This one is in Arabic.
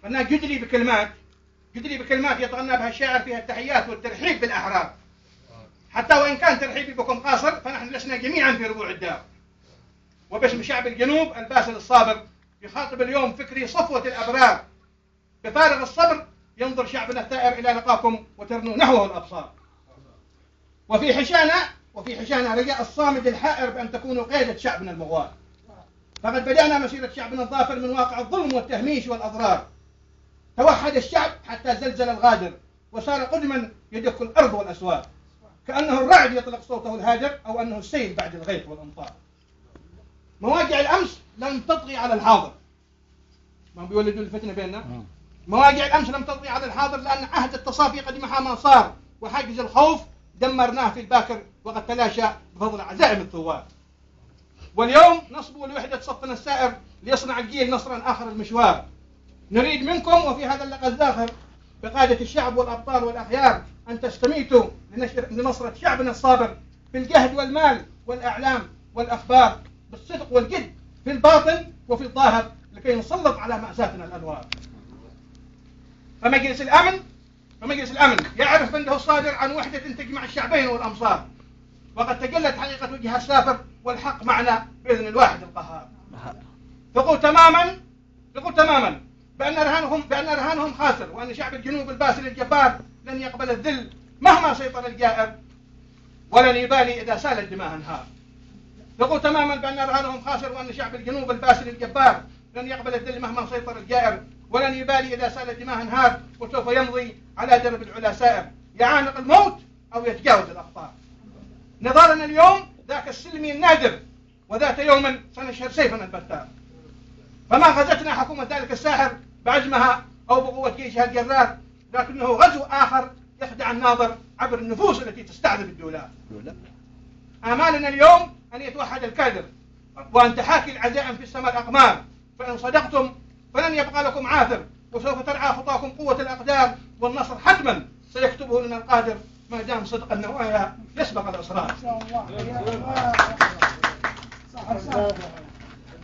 قلنا جدلي بكلمات، جدلي بكلمات يتغنى بها الشاعر فيها التحيات والترحيب بالأحرار، حتى وإن كان ترحيبي بكم قاصر فنحن لسنا جميعا في ربوع الدار. وباسم شعب الجنوب الباسل الصابر يخاطب اليوم فكري صفوة الأبرار، بفارغ الصبر ينظر شعبنا الثائر إلى لقاكم وترنو نحوه الأبصار. وفي حشانا رجاء الصامد الحائر بأن تكونوا قيادة شعبنا المغوار، فقد بدأنا مسيرة شعبنا الظافر من واقع الظلم والتهميش والأضرار. توحد الشعب حتى زلزل الغادر، وصار قدما يدك الأرض والأسوار، كأنه الرعد يطلق صوته الهادر، أو أنه السيل بعد الغيث والأمطار. مواجع الأمس لم تطغي على الحاضر، ما بيولدوا الفتنة بيننا. مواجع الأمس لم تطغي على الحاضر، لأن عهد التصافي قد محى ما صار، وحاجز الخوف دمرناه في الباكر وقد تلاشى بفضل عزائم الثوار. واليوم نصب لوحدة صفنا السائر ليصنع الجيل نصرا آخر المشوار. نريد منكم وفي هذا اللقاء الزاخر بقادة الشعب والأبطال والأخيار أن تستميتوا لنصرة شعبنا الصابر بالجهد والمال والأعلام والأخبار، بالصدق والجد في الباطن وفي الظاهر، لكي نسلط على مأساتنا الأنوار. فمجلس الأمن يعرف أنه الصادر عن وحدة تجمع الشعبين والأمصار، وقد تجلت حقيقة وجهها السافر والحق معنا بإذن الواحد القهار. ثقوا تماما بأن رهانهم خاسر، وأن شعب الجنوب الباسل الجبار لن يقبل الذل مهما سيطر الجائر، ولن يبالي إذا سالت دماء انهار. ثقوا تماما بأن رهانهم خاسر، وأن شعب الجنوب الباسل الجبار لن يقبل الذل مهما سيطر الجائر، ولن يبالي إذا سالت دماء انهار، وسوف يمضي على درب العلا سائر، يعانق الموت أو يتجاوز الأخطار. نضالنا اليوم ذاك السلمي النادر، وذات يوم سنشهر سيفنا البتار. فما غزتنا حكومة ذلك الساحر بعزمها أو بقوة جيشها الجرار، لكنه غزو آخر يخدع الناظر عبر النفوس التي تستعذب الدولار. آمالنا اليوم أن يتوحد الكادر، وأن تحاكي العزائم في السماء الأقمار، فإن صدقتم فلن يبقى لكم عاثر، وسوف ترعى خطاكم قوة الأقدار، والنصر حتما سيكتبه لنا القادر، ما دام صدق النوايا يسبق الإصرار.